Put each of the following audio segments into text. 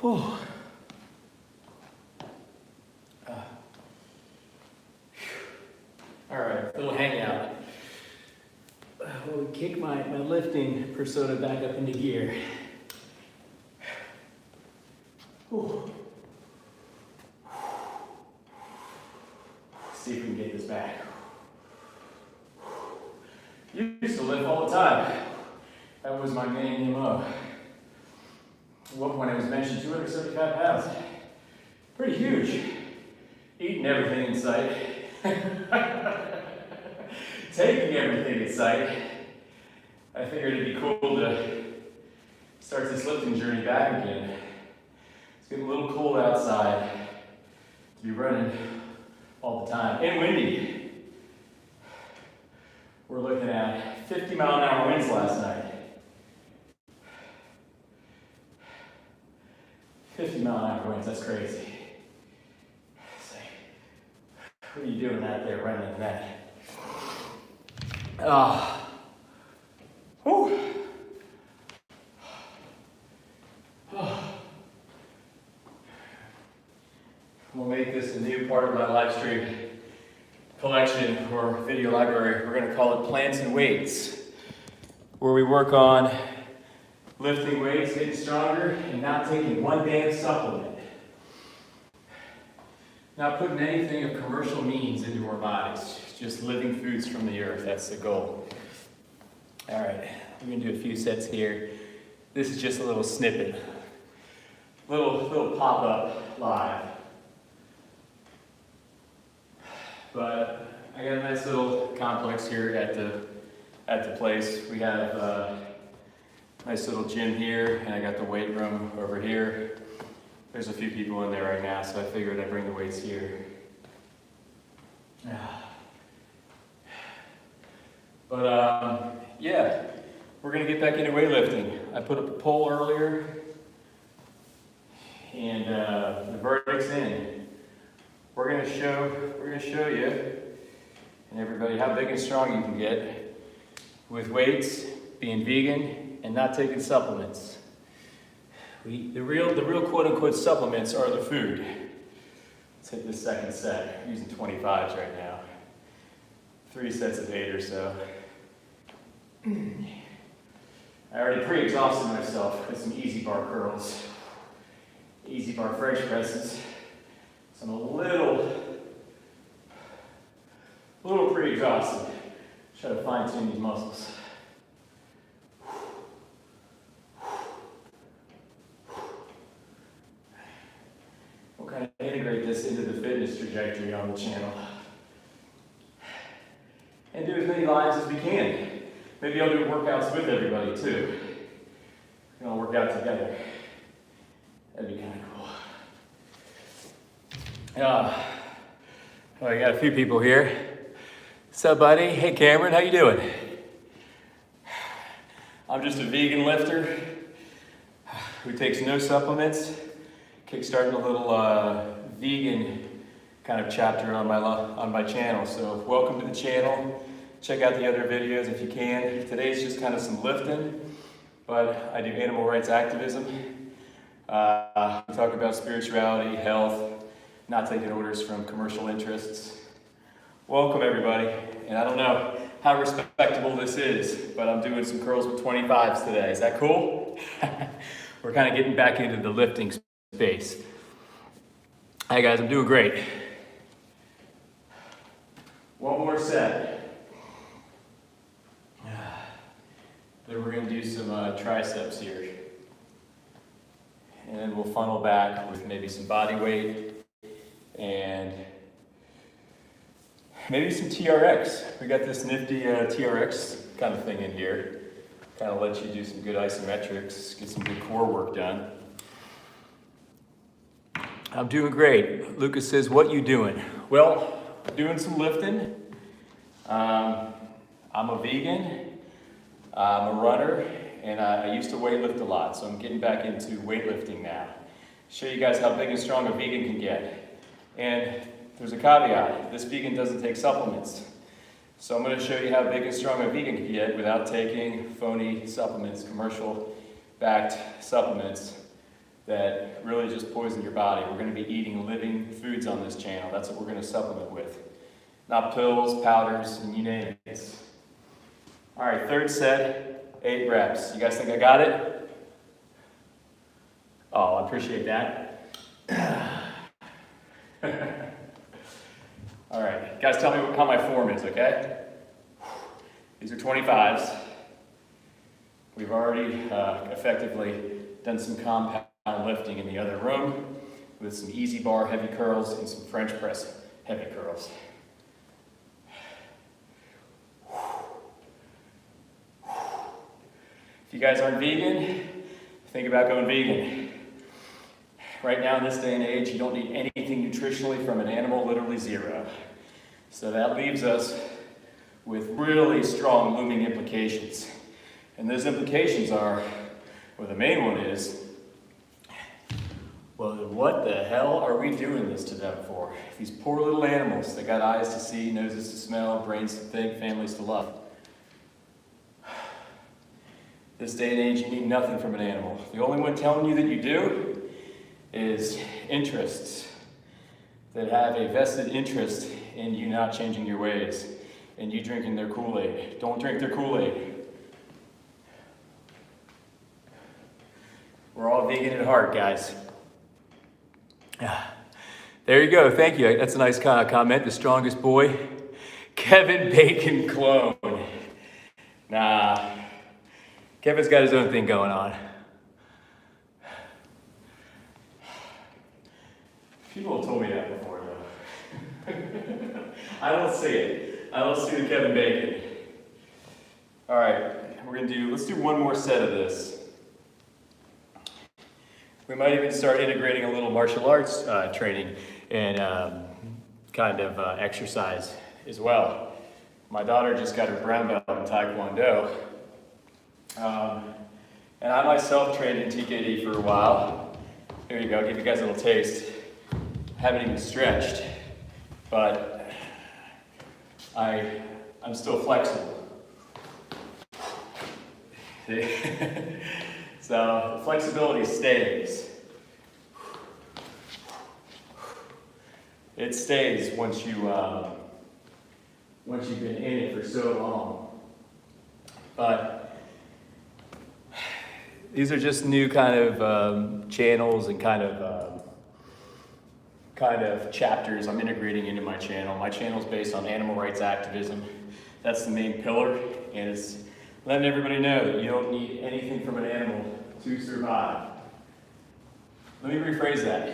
Whew. All right, little hangout. We'll kick my lifting persona back up into gear. Whew. See if we can get this back. You used to lift all the time. That was my main MO. When I was mentioned 275 pounds. Pretty huge. Eating everything in sight. Taking everything in sight. I figured it'd be cool to start this lifting journey back again. It's getting a little cold outside to be running all the time. And windy. We're looking at 50-mile-an-hour winds last night. 50-mile-an-hour winds, that's crazy. What are you doing out there running in that? Whew. We'll make this a new part of my live stream collection or video library. We're going to call it Plants and Weights, where we work on lifting weights, getting stronger, and not taking one damn supplement. Not putting anything of commercial means into our bodies, just living foods from the earth. That's the goal. All right, we're gonna do a few sets here. This is just a little snippet, little pop-up live. But I got a nice little complex here at the place. We have a nice little gym here, and I got the weight room over here. There's a few people in there right now, so I figured I'd bring the weights here. But yeah, we're gonna get back into weightlifting. I put up a poll earlier, and the verdict's in. We're gonna show you and everybody how big and strong you can get with weights, being vegan, and not taking supplements. The real quote-unquote supplements are the food. Let's hit this second set. I'm using 25s right now. 3 sets of 8 or so. I already pre-exhausted myself with some easy bar curls, easy bar French presses. So I'm a little pre-exhausted. Try to fine-tune these muscles. We'll kind of integrate this into the fitness trajectory on the channel. And do as many lives as we can. Maybe I'll do workouts with everybody too. We can all work out together. That'd be kind of cool. I got a few people here. What's up, buddy? Hey, Cameron, how you doing? I'm just a vegan lifter who takes no supplements. Kickstarting a little vegan kind of chapter on my channel. So welcome to the channel. Check out the other videos if you can. Today's just kind of some lifting, but I do animal rights activism. We talk about spirituality, health, not taking orders from commercial interests. Welcome everybody. And I don't know how respectable this is, but I'm doing some curls with 25s today. Is that cool? We're kind of getting back into the lifting space. Hi guys, I'm doing great. One more set. Then we're gonna do some triceps here. And then we'll funnel back with maybe some body weight and maybe some TRX. We got this nifty TRX kind of thing in here. Kind of let you do some good isometrics, get some good core work done. I'm doing great. Lucas says, what you doing? Well, doing some lifting. I'm a vegan. I'm a runner, and I used to weightlift a lot, so I'm getting back into weightlifting now. Show you guys how big and strong a vegan can get. And there's a caveat. This vegan doesn't take supplements. So I'm going to show you how big and strong a vegan can get without taking phony supplements, commercial-backed supplements that really just poison your body. We're going to be eating living foods on this channel. That's what we're going to supplement with. Not pills, powders, and you name it. All right, third set, 8 reps. You guys think I got it? Oh, I appreciate that. All right, guys, tell me how my form is, okay? These are 25s. We've already effectively done some compound lifting in the other room with some easy bar heavy curls and some French press heavy curls. If you guys aren't vegan, think about going vegan. Right now in this day and age, you don't need anything nutritionally from an animal, literally zero. So that leaves us with really strong looming implications. And those implications are, well, the main one is, well, what the hell are we doing this to them for? These poor little animals, they got eyes to see, noses to smell, brains to think, families to love. This day and age, you need nothing from an animal. The only one telling you that you do is interests that have a vested interest in you not changing your ways and you drinking their Kool-Aid. Don't drink their Kool-Aid. We're all vegan at heart, guys. There you go. Thank you. That's a nice kind of comment. The strongest boy, Kevin Bacon clone. Nah, Kevin's got his own thing going on. People have told me that before, though. I don't see it. I don't see the Kevin Bacon. All right, let's do one more set of this. We might even start integrating a little martial arts training and kind of exercise as well. My daughter just got her brown belt in Taekwondo. And I myself trained in TKD for a while. Here you go, give you guys a little taste. Haven't even stretched, but I'm still flexible. So the flexibility stays. It stays once you've been in it for so long. But these are just new kind of channels and kind of chapters I'm integrating into my channel. My channel is based on animal rights activism. That's the main pillar, and it's letting everybody know that you don't need anything from an animal to survive. Let me rephrase that.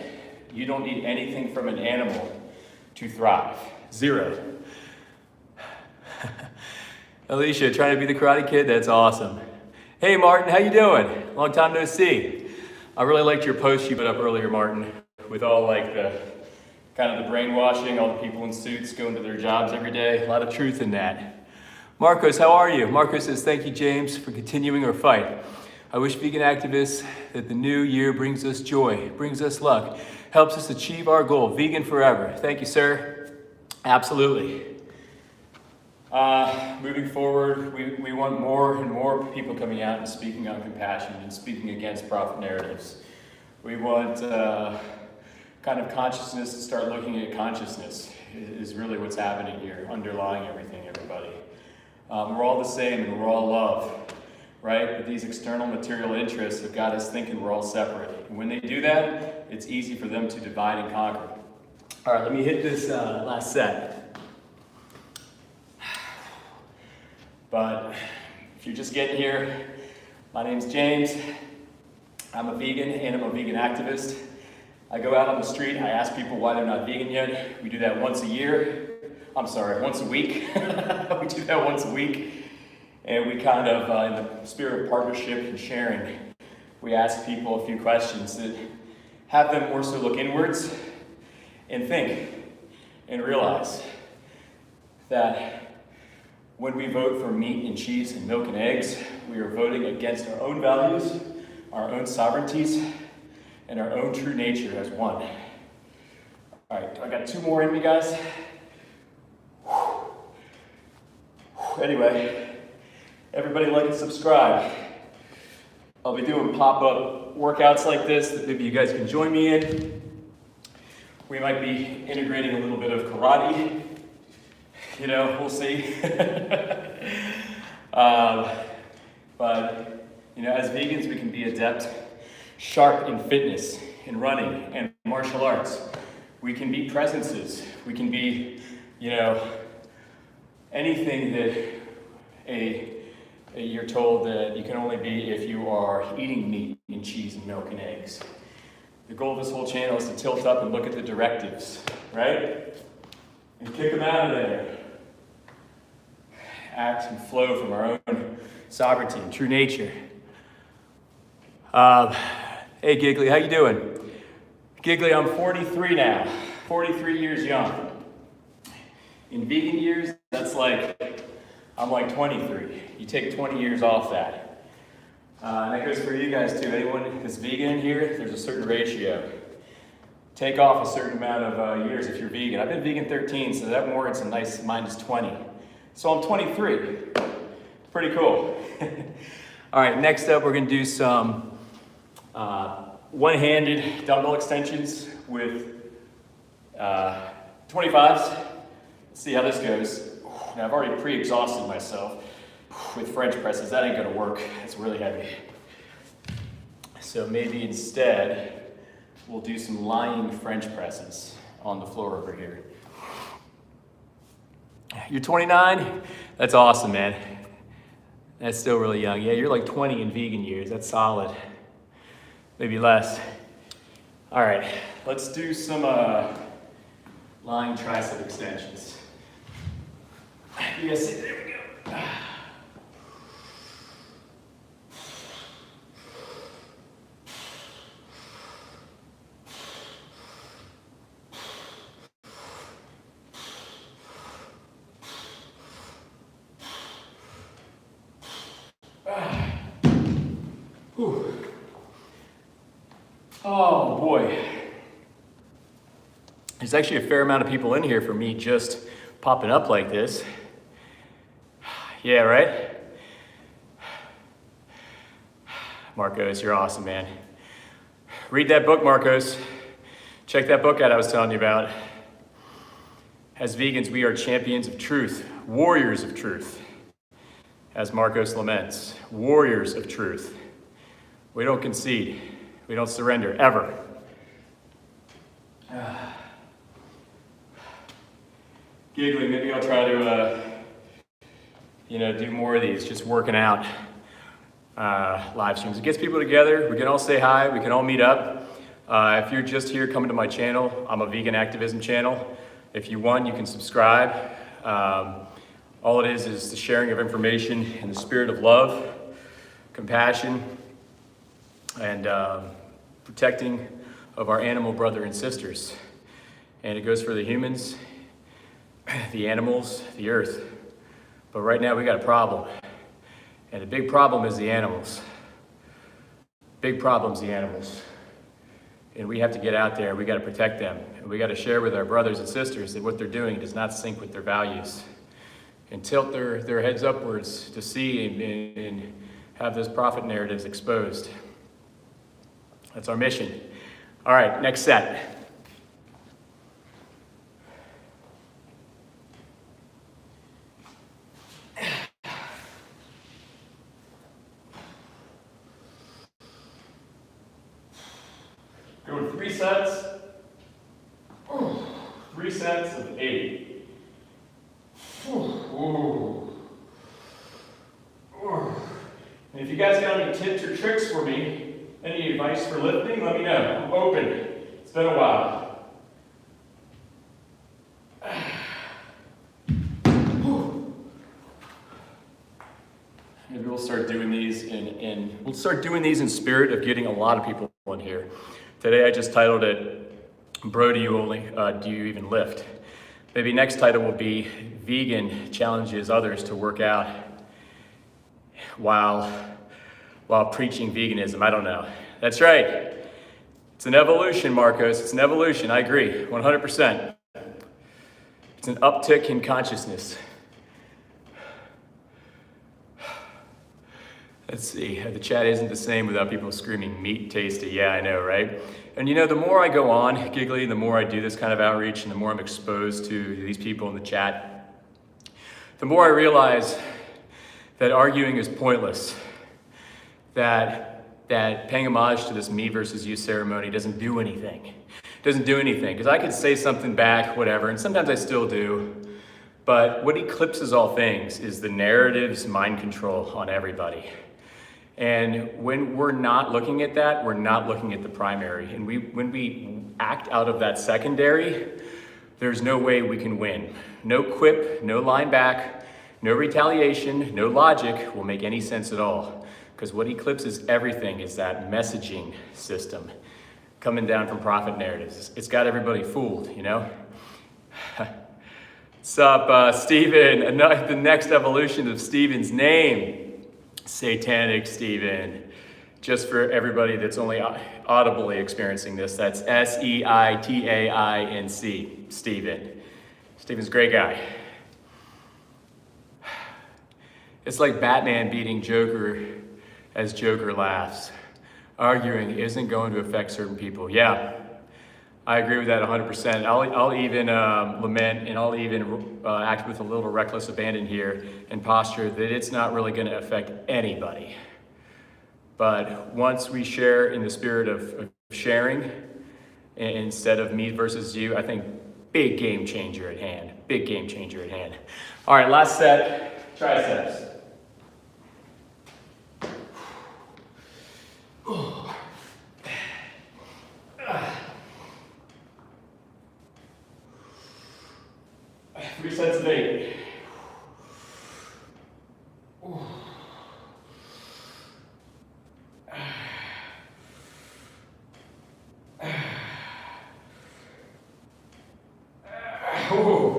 You don't need anything from an animal to thrive. Zero. Alicia, trying to be the Karate Kid? That's awesome. Hey Martin, how you doing? Long time no see. I really liked your post you put up earlier, Martin, with all like the kind of the brainwashing, all the people in suits going to their jobs every day. A lot of truth in that. Marcos, how are you? Marcos says, thank you, James, for continuing our fight. I wish vegan activists that the new year brings us joy, brings us luck, helps us achieve our goal, vegan forever. Thank you, sir. Absolutely. Moving forward, we want more and more people coming out and speaking on compassion and speaking against profit narratives. We want kind of consciousness to start looking at consciousness is really what's happening here, underlying everything, everybody. We're all the same and we're all love, right? But these external material interests have got us thinking we're all separate. And when they do that, it's easy for them to divide and conquer. All right, let me hit this last set. But if you're just getting here, my name's James. I'm a vegan and I'm a vegan activist. I go out on the street, I ask people why they're not vegan yet. We do that once a year. Once a week. We do that once a week. And we kind of, in the spirit of partnership and sharing, we ask people a few questions that have them more so look inwards and think and realize that when we vote for meat and cheese and milk and eggs, we are voting against our own values, our own sovereignties, and our own true nature as one. All right, I got 2 more in me, guys. Anyway, everybody like and subscribe. I'll be doing pop-up workouts like this that maybe you guys can join me in. We might be integrating a little bit of karate. You know, we'll see. But, you know, as vegans, we can be adept, sharp in fitness, in running, and martial arts. We can be presences. We can be, you know, anything that you're told that you can only be if you are eating meat and cheese and milk and eggs. The goal of this whole channel is to tilt up and look at the directives, right? And kick them out of there. Act and flow from our own sovereignty and true nature. Hey Giggly, how you doing? Giggly, I'm 43 now, 43 years young. In vegan years, that's like, I'm like 23. You take 20 years off that. And that goes for you guys too. Anyone that's vegan in here, there's a certain ratio. Take off a certain amount of years if you're vegan. I've been vegan 13, so that warrants a nice minus 20. So I'm 23. Pretty cool. All right, next up we're gonna do some one-handed dumbbell extensions with 25s. Let's see how this goes. Now I've already pre-exhausted myself with French presses. That ain't gonna work. It's really heavy. So maybe instead we'll do some lying French presses on the floor over here. You're 29? That's awesome, man. That's still really young. Yeah, you're like 20 in vegan years. That's solid. Maybe less. All right, let's do some lying tricep extensions. You guys see, there we go. Oh boy. There's actually a fair amount of people in here for me just popping up like this. Yeah, right? Marcos, you're awesome, man. Read that book, Marcos. Check that book out I was telling you about. As vegans, we are champions of truth, warriors of truth. As Marcos laments, warriors of truth. We don't concede. We don't surrender, ever. Giggling, maybe I'll try to, do more of these, just working out live streams. It gets people together. We can all say hi. We can all meet up. If you're just here coming to my channel, I'm a vegan activism channel. If you want, you can subscribe. All it is the sharing of information in the spirit of love, compassion, and protecting of our animal brother and sisters. And it goes for the humans, the animals, the earth. But right now we got a problem. And the big problem is the animals. Big problem's the animals. And we have to get out there, we got to protect them. And we got to share with our brothers and sisters that what they're doing does not sync with their values. And tilt their heads upwards to see and have those profit narratives exposed. That's our mission. All right, next set. Going 3 sets. 3 sets of 8. Ooh. And if you guys got any tips or tricks for me, any advice for lifting, let me know. I'm open. It's been a while. Maybe we'll start doing these in spirit of getting a lot of people in here. Today I just titled it, Bro, do you even lift? Maybe next title will be Vegan Challenges Others to Work Out while preaching veganism. I don't know. That's right. It's an evolution, Marcos. It's an evolution. I agree, 100%. It's an uptick in consciousness. Let's see, the chat isn't the same without people screaming meat tasty. Yeah, I know, right? And you know, the more I go on, Giggly, the more I do this kind of outreach and the more I'm exposed to these people in the chat, the more I realize that arguing is pointless, that paying homage to this me versus you ceremony doesn't do anything. It doesn't do anything, because I could say something back, whatever, and sometimes I still do, but what eclipses all things is the narrative's mind control on everybody. And when we're not looking at that, we're not looking at the primary. And when we act out of that secondary, there's no way we can win. No quip, no line back, no retaliation, no logic will make any sense at all. Because what eclipses everything is that messaging system coming down from profit narratives. It's got everybody fooled, you know? What's up, Steven? The next evolution of Steven's name. Satanic Steven. Just for everybody that's only audibly experiencing this, that's S-E-I-T-A-I-N-C, Steven. Steven's a great guy. It's like Batman beating Joker as Joker laughs. Arguing isn't going to affect certain people. Yeah, I agree with that 100%. I'll even lament and I'll even act with a little reckless abandon here and posture that it's not really going to affect anybody. But once we share in the spirit of sharing instead of me versus you, I think big game changer at hand. Big game changer at hand. All right, last set, triceps. Three sets of 8.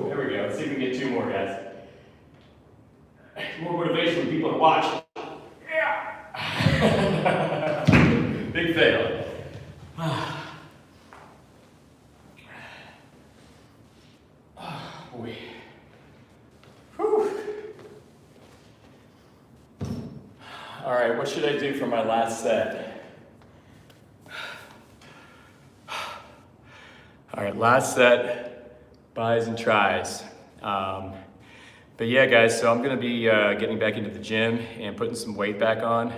There we go. Let's see if we can get 2 more, guys. More motivation when people are watching. Yeah. Big fail. Boy. Whew. All right, what should I do for my last set? All right, last set, buys and tries. But yeah, guys, so I'm gonna be getting back into the gym and putting some weight back on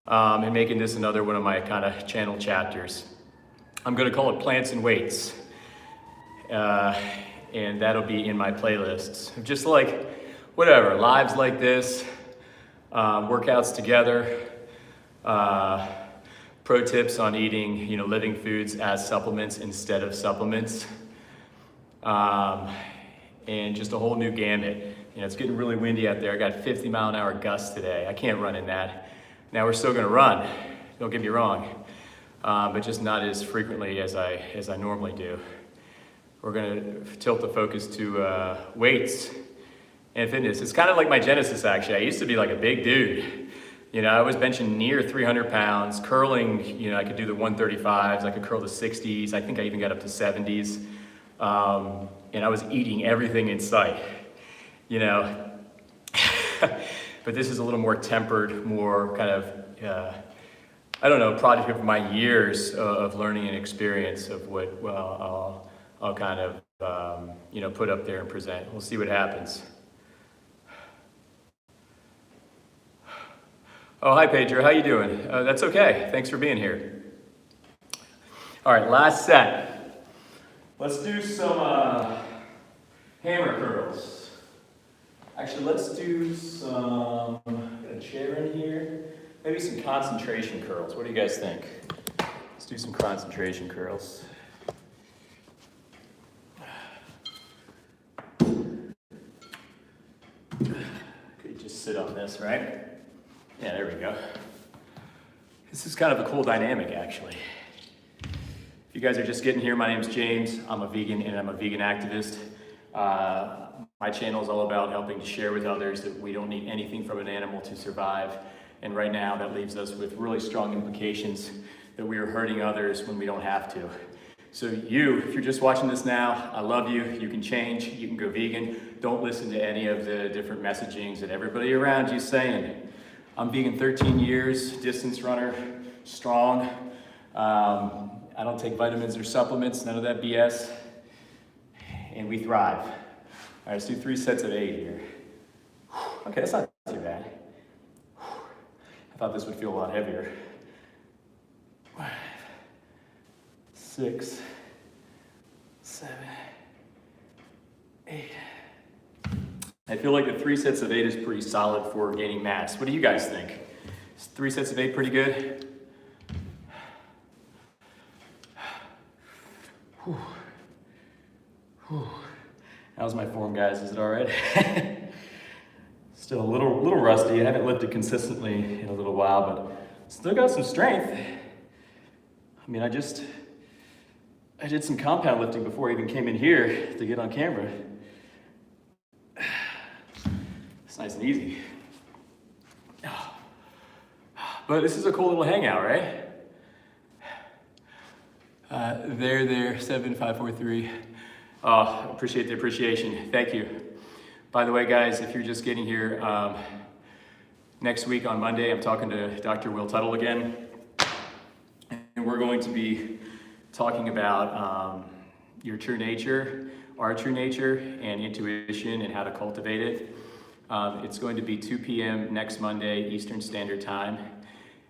and making this another one of my kind of channel chapters. I'm gonna call it Plants and Weights. And that'll be in my playlists. Just like, whatever, lives like this, workouts together, pro tips on eating, living foods as supplements instead of supplements, and just a whole new gamut. It's getting really windy out there. I got 50-mile-an-hour gusts today. I can't run in that. Now we're still gonna run, don't get me wrong, but just not as frequently as I normally do. We're gonna tilt the focus to weights and fitness. It's kind of like my genesis, actually. I used to be like a big dude. I was benching near 300 pounds, curling, I could do the 135s, I could curl the 60s, I think I even got up to 70s. And I was eating everything in sight, But this is a little more tempered, more kind of, product of my years of learning and experience of what, I'll kind of, put up there and present. We'll see what happens. Oh, hi, Pedro. How you doing? That's okay. Thanks for being here. All right, last set. Let's do some hammer curls. Actually, let's do some, got a chair in here. Maybe some concentration curls. What do you guys think? Let's do some concentration curls. Could just sit on this, right? Yeah, there we go. This is kind of a cool dynamic, actually. If you guys are just getting here, my name is James. I'm a vegan and I'm a vegan activist. My channel is all about helping to share with others that we don't need anything from an animal to survive. And right now that leaves us with really strong implications that we are hurting others when we don't have to. So if you're just watching this now, I love you. You can change, you can go vegan. Don't listen to any of the different messagings that everybody around you is saying. I'm vegan 13 years, distance runner, strong. I don't take vitamins or supplements, none of that BS, and we thrive. All right, let's do 3 sets of 8 here. Okay, that's not too bad. I thought this would feel a lot heavier. 5, 6, 7, 8. I feel like the 3 sets of 8 is pretty solid for gaining mass. What do you guys think? Is 3 sets of 8 pretty good? Whew. Whew. How's my form, guys? Is it all right? Still a little rusty. I haven't lifted consistently in a little while, but still got some strength. I mean, I did some compound lifting before I even came in here to get on camera. It's nice and easy. But this is a cool little hangout, right? There, 7543. Appreciate the appreciation. Thank you. By the way, guys, if you're just getting here, next week on Monday, I'm talking to Dr. Will Tuttle again. And we're going to be talking about your true nature, our true nature, and intuition and how to cultivate it. It's going to be 2 p.m. next Monday, Eastern Standard Time.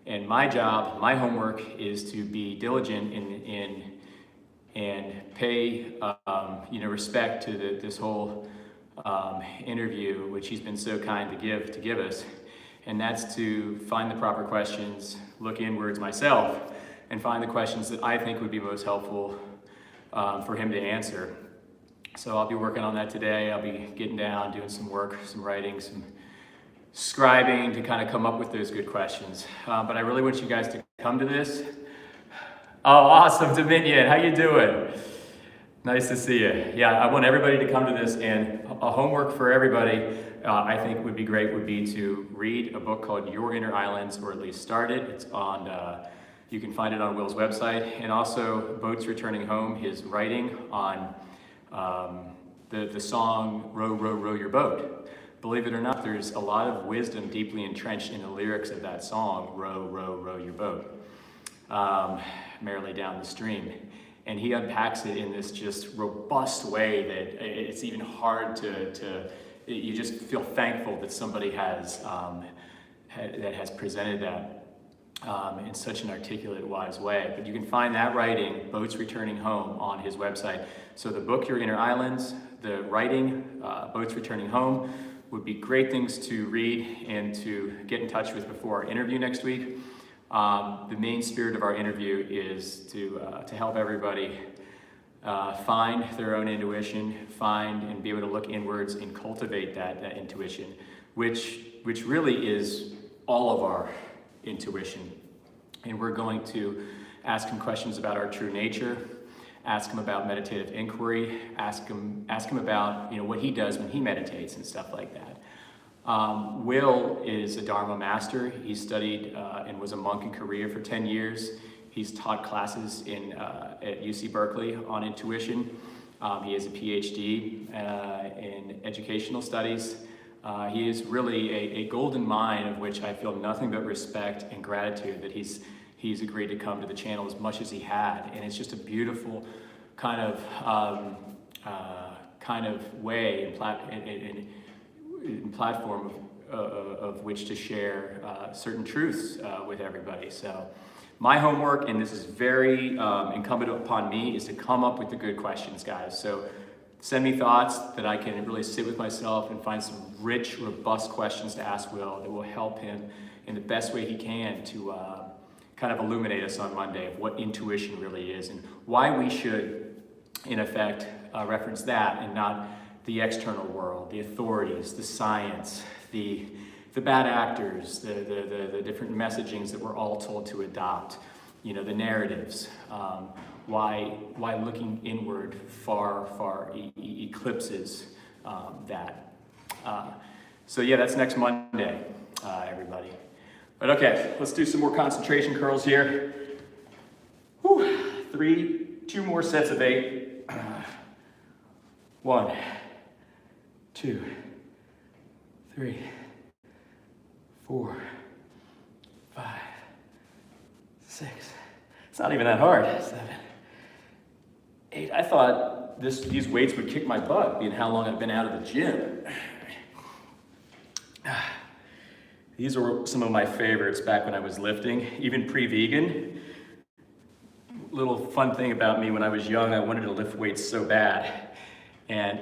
And my job, my homework is to be diligent and pay respect to this whole interview, which he's been so kind to give us. And that's to find the proper questions, look inwards myself, and find the questions that I think would be most helpful for him to answer. So I'll be working on that today. I'll be getting down, doing some work, some writing, some scribing to kind of come up with those good questions. But I really want you guys to come to this. Oh, awesome, Dominion, how you doing? Nice to see you. Yeah, I want everybody to come to this, and a homework for everybody I think would be great would be to read a book called Your Inner Islands, or at least start it. It's on, you can find it on Will's website, and also Boats Returning Home, his writing on the song Row, Row, Row Your Boat. Believe it or not, there's a lot of wisdom deeply entrenched in the lyrics of that song, Row, Row, Row Your Boat, merrily down the stream. And he unpacks it in this just robust way that it's even hard you just feel thankful that somebody has presented that in such an articulate, wise way. But you can find that writing, Boats Returning Home, on his website. So the book, Your Inner Islands, the writing, Boats Returning Home, would be great things to read and to get in touch with before our interview next week. The main spirit of our interview is to help everybody find their own intuition, find and be able to look inwards and cultivate that intuition, which really is all of our intuition. And we're going to ask him questions about our true nature, ask him about meditative inquiry, ask him about what he does when he meditates and stuff like that. Will is a Dharma master. He studied and was a monk in Korea for 10 years. He's taught classes at UC Berkeley on intuition. He has a PhD in educational studies. He is really a golden mind of which I feel nothing but respect and gratitude that he's agreed to come to the channel as much as he had. And it's just a beautiful kind of way and platform of which to share certain truths with everybody. So my homework, and this is very incumbent upon me, is to come up with the good questions, guys. So send me thoughts that I can really sit with myself and find some rich, robust questions to ask Will that will help him in the best way he can to kind of illuminate us on Monday of what intuition really is and why we should, in effect, reference that and not the external world, the authorities, the science, the bad actors, the different messagings that we're all told to adopt, the narratives, why looking inward far eclipses that. So yeah, that's next Monday, everybody. But okay, let's do some more concentration curls here. Whew. 2 more sets of 8. 1, 2, 3, 4, 5, 6. It's not even that hard. 7, 8. I thought these weights would kick my butt, being how long I've been out of the gym. These were some of my favorites back when I was lifting, even pre-vegan. Little fun thing about me, when I was young, I wanted to lift weights so bad. And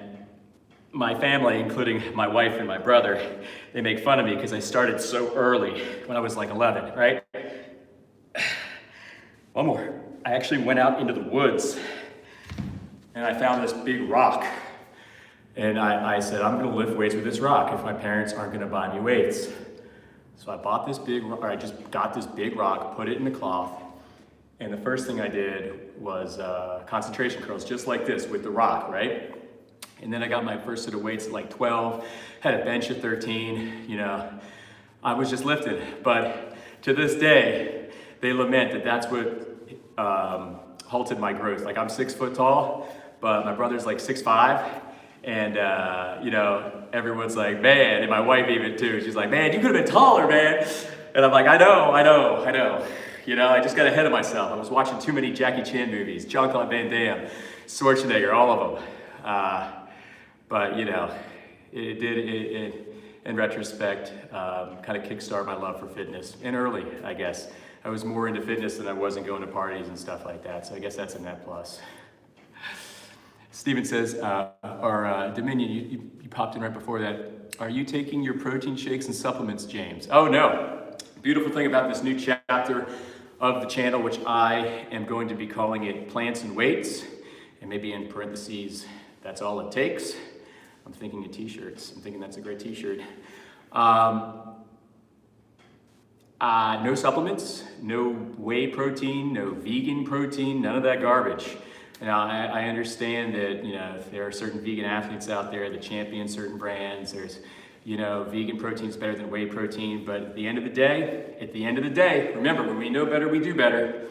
my family, including my wife and my brother, they make fun of me because I started so early when I was like 11, right? One more. I actually went out into the woods and I found this big rock. And I said, I'm gonna lift weights with this rock if my parents aren't gonna buy me weights. So I bought this I just got this big rock, put it in the cloth, and the first thing I did was concentration curls, just like this with the rock, right? And then I got my first set of weights at like 12, had a bench at 13, you know. I was just lifting, but to this day, they lament that that's what halted my growth. Like, I'm 6 foot tall, but my brother's like 6'5", and you know, everyone's like, man, and my wife even too, she's like, man, you could have been taller, man. And I'm like, I know. You know, I just got ahead of myself. I was watching too many Jackie Chan movies, Jean-Claude Van Damme, Schwarzenegger, all of them. But you know, it did, in retrospect, kind of kickstart my love for fitness. And early, I guess. I was more into fitness than I wasn't going to parties and stuff like that. So I guess that's a net plus. Steven says, Dominion, you popped in right before that. Are you taking your protein shakes and supplements, James? Oh no. Beautiful thing about this new chapter of the channel, which I am going to be calling it Plants and Weights, and maybe in parentheses, that's all it takes. I'm thinking of t-shirts. I'm thinking that's a great t-shirt. No supplements, no whey protein, no vegan protein, none of that garbage. Now, I understand that, you know, there are certain vegan athletes out there that champion certain brands. There's, you know, vegan protein is better than whey protein, but at the end of the day, remember, when we know better, we do better.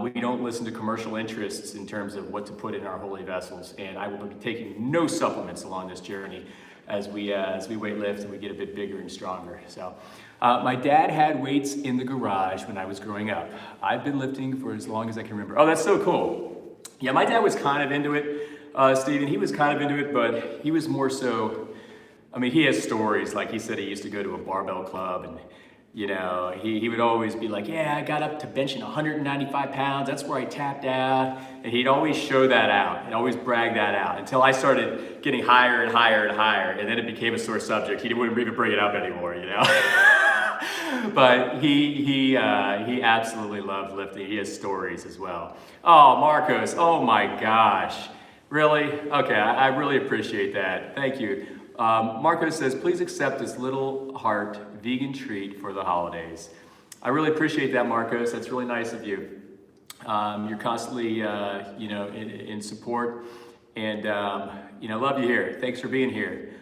We don't listen to commercial interests in terms of what to put in our holy vessels, and I will be taking no supplements along this journey as we weight lift and we get a bit bigger and stronger. So, my dad had weights in the garage when I was growing up. I've been lifting for as long as I can remember. Oh, that's so cool. Yeah, my dad was kind of into it, Steven. He was kind of into it, but he was more so, I mean, he has stories. Like, he said he used to go to a barbell club, and you know, he would always be like, yeah, I got up to benching 195 pounds. That's where I tapped out. And he'd always show that out. He'd always brag that out until I started getting higher and higher and higher. And then it became a sore subject. He wouldn't even bring it up anymore, you know? But he absolutely loved lifting. He has stories as well. Oh, Marcos, oh my gosh. Really? Okay, I really appreciate that. Thank you. Marcos says, please accept this little heart vegan treat for the holidays. I really appreciate that, Marcos. That's really nice of you. You're constantly, you know, in support, and you know, love you here. Thanks for being here.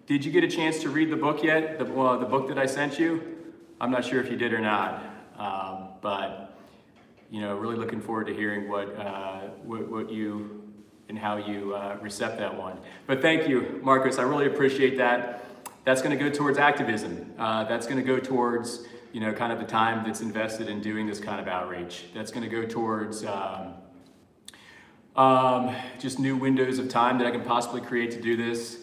Did you get a chance to read the book yet? The book that I sent you? I'm not sure if you did or not, but you know, really looking forward to hearing what you and how you recept that one. But thank you, Marcos. I really appreciate that. That's going to go towards activism. That's going to go towards, you know, kind of the time that's invested in doing this kind of outreach. That's going to go towards just new windows of time that I can possibly create to do this.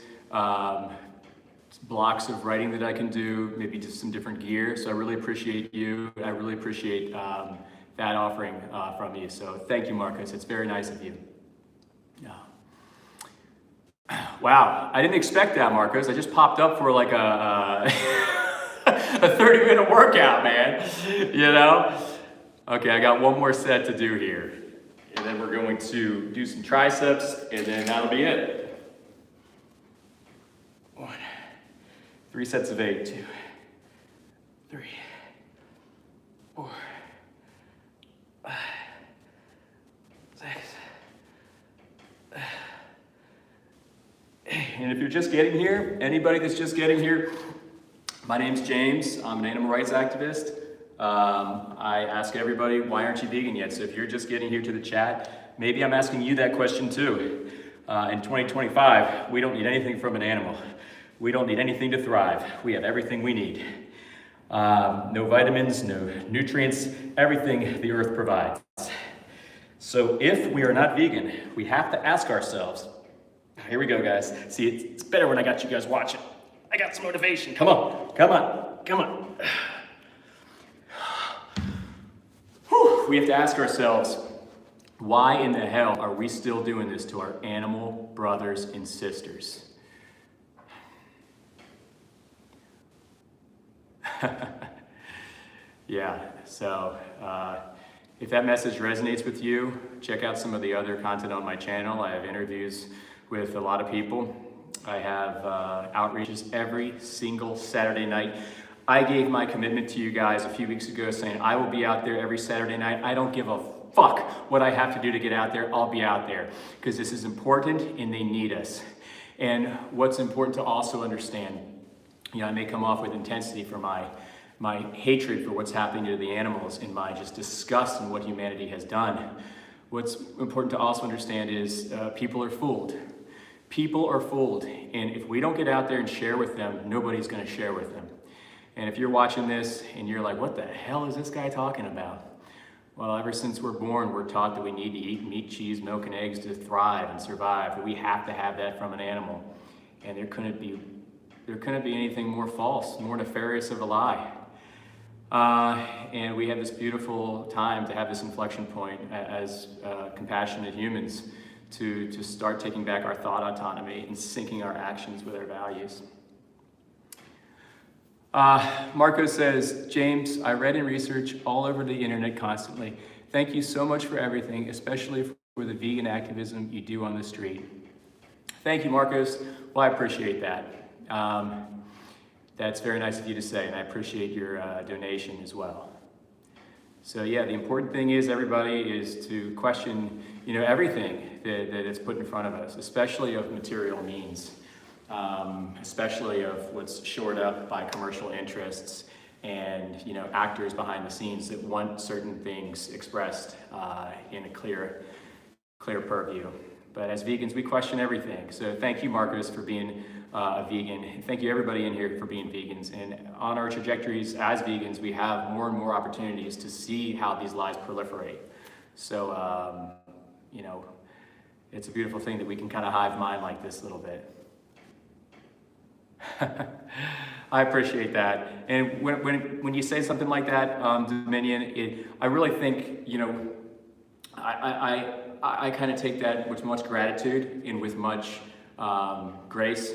Blocks of writing that I can do, maybe just some different gear. So I really appreciate you. I really appreciate that offering from you. So thank you, Marcos. It's very nice of you. Yeah. Wow, I didn't expect that, Marcos. I just popped up for like a 30-minute workout, man. You know? Okay, I got one more set to do here. And then we're going to do some triceps, and then that'll be it. 1, 3 sets of 8, 2, 3, 4, 5, 6. And if you're just getting here, anybody that's just getting here, my name's James. I'm an animal rights activist. I ask everybody, why aren't you vegan yet? So if you're just getting here to the chat, maybe I'm asking you that question too. In 2025, we don't need anything from an animal. We don't need anything to thrive. We have everything we need. No vitamins, no nutrients, everything the earth provides. So if we are not vegan, we have to ask ourselves, here we go, guys. See, it's better when I got you guys watching. I got some motivation. Come on, come on, come on. Whew. We have to ask ourselves, why in the hell are we still doing this to our animal brothers and sisters? Yeah, so if that message resonates with you, check out some of the other content on my channel. I have interviews with a lot of people. I have outreaches every single Saturday night. I gave my commitment to you guys a few weeks ago saying I will be out there every Saturday night. I don't give a fuck what I have to do to get out there. I'll be out there because this is important and they need us. And what's important to also understand, I may come off with intensity for my hatred for what's happening to the animals and my just disgust in what humanity has done. What's important to also understand is people are fooled. People are fooled, and if we don't get out there and share with them, nobody's gonna share with them. And if you're watching this and you're like, what the hell is this guy talking about? Well, ever since we're born, we're taught that we need to eat meat, cheese, milk, and eggs to thrive and survive, that we have to have that from an animal. And there couldn't be anything more false, more nefarious of a lie. And we have this beautiful time to have this inflection point as compassionate humans to start taking back our thought autonomy and syncing our actions with our values. Marco says, James, I read and research all over the internet constantly. Thank you so much for everything, especially for the vegan activism you do on the street. Thank you, Marcos. Well, I appreciate that. That's very nice of you to say, and I appreciate your donation as well. So yeah, the important thing is everybody is to question, everything that is put in front of us, especially of material means, especially of what's shored up by commercial interests and actors behind the scenes that want certain things expressed in a clear purview. But as vegans, we question everything. So thank you, Marcos, for being a vegan. And thank you, everybody in here, for being vegans. And on our trajectories as vegans, we have more and more opportunities to see how these lies proliferate. So, it's a beautiful thing that we can kind of hive mind like this a little bit. I appreciate that. And when you say something like that, Dominion, I really think, I kind of take that with much gratitude and with much grace,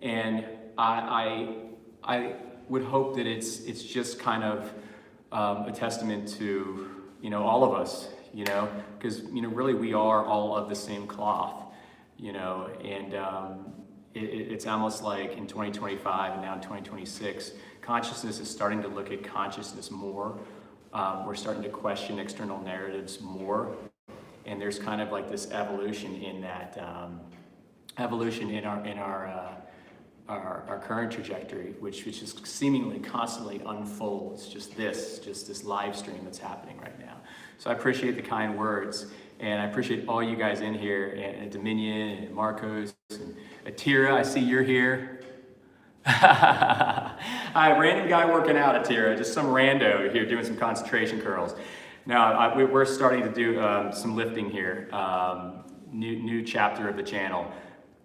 and I would hope that it's just kind of a testament to all of us, because really we are all of the same cloth, and it's almost like in 2025 and now in 2026, consciousness is starting to look at consciousness more. We're starting to question external narratives more. And there's kind of like this evolution in that, evolution in our current trajectory, which is seemingly constantly unfolds. Just this live stream that's happening right now. So I appreciate the kind words, and I appreciate all you guys in here, and Dominion, and Marcos, and Atira. I see you're here. Hi, random guy working out, Atira. Just some rando here doing some concentration curls. Now, we're starting to do some lifting here, new chapter of the channel,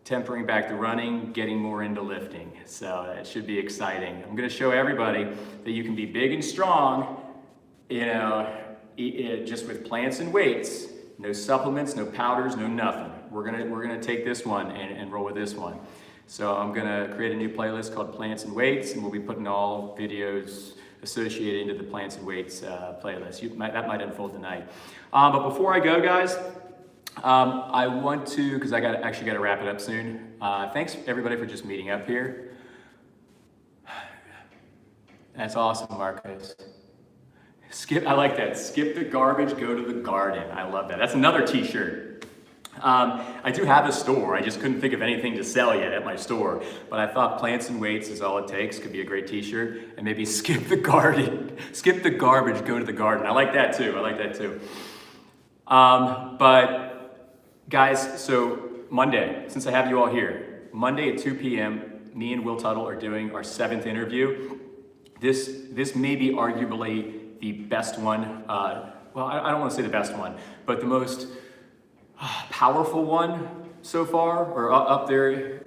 tempering back the running, getting more into lifting. So it should be exciting. I'm gonna show everybody that you can be big and strong, just with plants and weights, no supplements, no powders, no nothing. We're gonna take this one and roll with this one. So I'm gonna create a new playlist called Plants and Weights, and we'll be putting all videos associated into the Plants and Weights playlist. That might unfold tonight. But before I go, guys, I want to, because I actually got to wrap it up soon. Thanks everybody for just meeting up here. That's awesome, Marcos. I like that. Skip the garbage, go to the garden. I love that. That's another t-shirt. I do have a store. I just couldn't think of anything to sell yet at my store. But I thought Plants and Weights is all it takes. Could be a great t-shirt. And maybe skip the garden. Skip the garbage, go to the garden. I like that too. But guys, so Monday, since I have you all here, Monday at 2 p.m., me and Will Tuttle are doing our 7th interview. this may be arguably the best one. Well, I don't want to say the best one, but the most powerful one so far, or up there.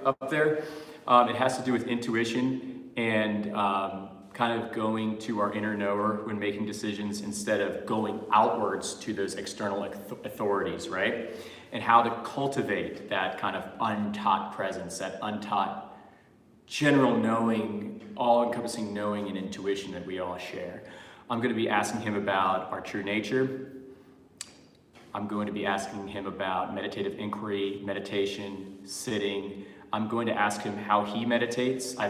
It has to do with intuition and kind of going to our inner knower when making decisions instead of going outwards to those external authorities, right? And how to cultivate that kind of untaught presence, that untaught general knowing, all-encompassing knowing and intuition that we all share. I'm going to be asking him about our true nature. I'm going to be asking him about meditative inquiry, meditation, sitting. I'm going to ask him how he meditates. I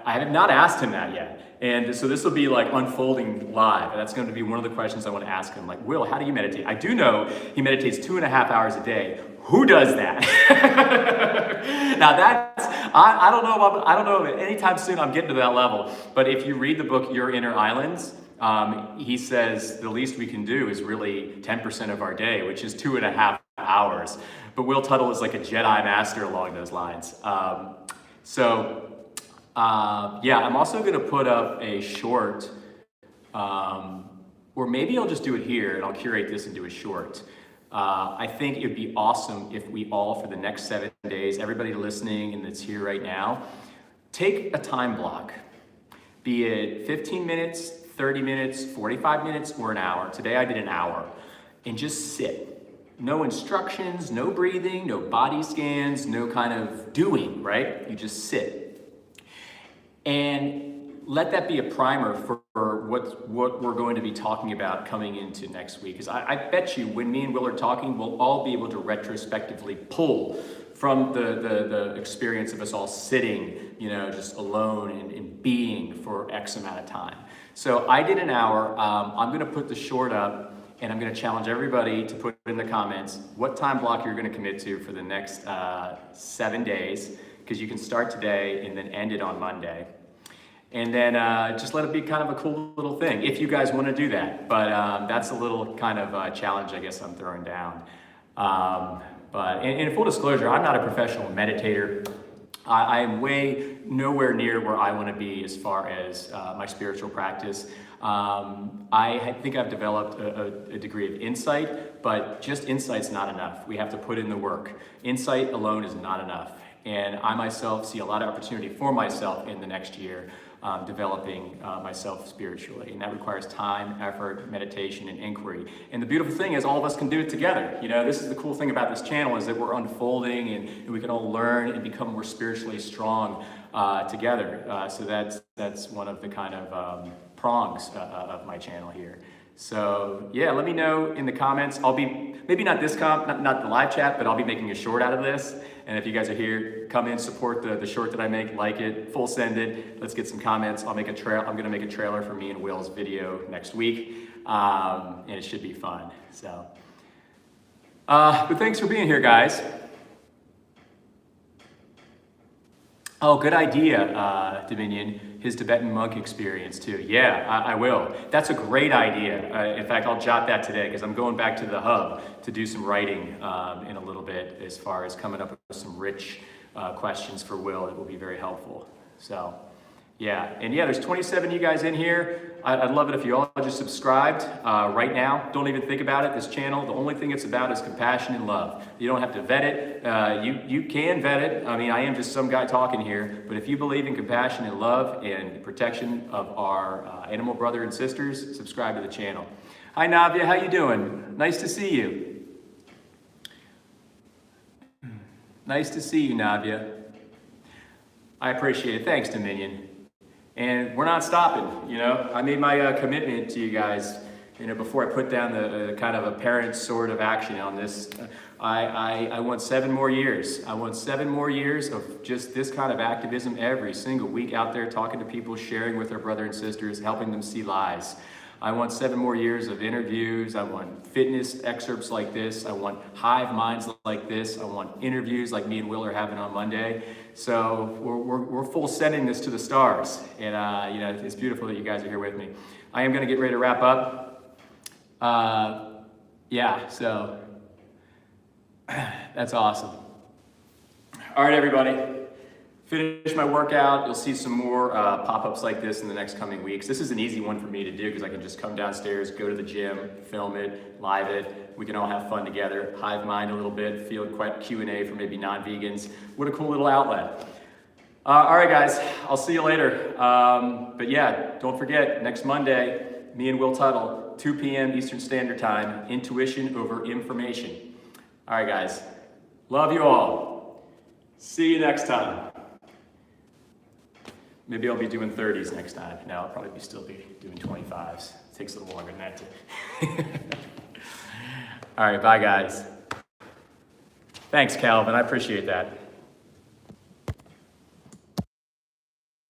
have not asked him that yet. And so this will be like unfolding live. That's going to be one of the questions I want to ask him. Like, Will, how do you meditate? I do know he meditates 2.5 hours a day. Who does that? Now that's, I don't know if anytime soon I'm getting to that level. But if you read the book, Your Inner Islands, he says the least we can do is really 10% of our day, which is 2.5 hours. But Will Tuttle is like a Jedi master along those lines. Yeah, I'm also going to put up a short, or maybe I'll just do it here and I'll curate this into a short. I think it would be awesome if we all, for the next 7 days, everybody listening and that's here right now, take a time block, be it 15 minutes, 30 minutes, 45 minutes, or an hour. Today I did an hour, and just sit. No instructions, no breathing, no body scans, no kind of doing, right? You just sit. And let that be a primer for what we're going to be talking about coming into next week. Because I bet you when me and Will are talking, we'll all be able to retrospectively pull from the experience of us all sitting, just alone and being for X amount of time. So I did an hour. I'm going to put the short up. And I'm going to challenge everybody to put in the comments what time block you're going to commit to for the next 7 days, because you can start today and then end it on Monday. And then just let it be kind of a cool little thing, if you guys want to do that. But that's a little kind of challenge, I guess, I'm throwing down. But in full disclosure, I'm not a professional meditator. I am nowhere near where I want to be as far as my spiritual practice. I think I've developed a degree of insight, but just insight's not enough. We have to put in the work. Insight alone is not enough. And I myself see a lot of opportunity for myself in the next year, developing myself spiritually. And that requires time, effort, meditation, and inquiry. And the beautiful thing is all of us can do it together. This is the cool thing about this channel, is that we're unfolding and we can all learn and become more spiritually strong together. So that's one of the kind of prongs of my channel here. So yeah, let me know in the comments. I'll be, maybe not this not the live chat, but I'll be making a short out of this. And if you guys are here, come in, support the short that I make, like it, full send it. Let's get some comments. I'm gonna make a trailer for me and Will's video next week. And it should be fun. So, but thanks for being here, guys. Oh, good idea, Dominion. His Tibetan monk experience too. Yeah, I will. That's a great idea. In fact, I'll jot that today because I'm going back to the hub to do some writing in a little bit as far as coming up with some rich questions for Will that will be very helpful. So, yeah. And yeah, there's 27 of you guys in here. I'd love it if you all just subscribed right now. Don't even think about it. This channel, the only thing it's about is compassion and love. You don't have to vet it. You can vet it. I mean, I am just some guy talking here. But if you believe in compassion and love and protection of our animal brother and sisters, subscribe to the channel. Hi, Navya. How you doing? Nice to see you. Nice to see you, Navya. I appreciate it. Thanks, Dominion. And we're not stopping, I made my commitment to you guys, before I put down the kind of apparent sword of action on this. I want 7 more years. I want 7 more years of just this kind of activism every single week out there, talking to people, sharing with our brothers and sisters, helping them see lies. I want 7 more years of interviews. I want fitness excerpts like this. I want hive minds like this. I want interviews like me and Will are having on Monday. So we're full sending this to the stars. And it's beautiful that you guys are here with me. I am going to get ready to wrap up. Yeah, so that's awesome. All right, everybody. finish my workout. You'll see some more pop-ups like this in the next coming weeks. This is an easy one for me to do because I can just come downstairs, go to the gym, film it, live it. We can all have fun together, hive mind a little bit, feel quite Q&A for maybe non-vegans. What a cool little outlet. All right, guys, I'll see you later. But yeah, don't forget, next Monday, me and Will Tuttle, 2 p.m. Eastern Standard Time, intuition over information. All right, guys, love you all. See you next time. Maybe I'll be doing 30s next time. No, I'll probably still be doing 25s. It takes a little longer than that too. All right, bye guys. Thanks, Calvin, I appreciate that.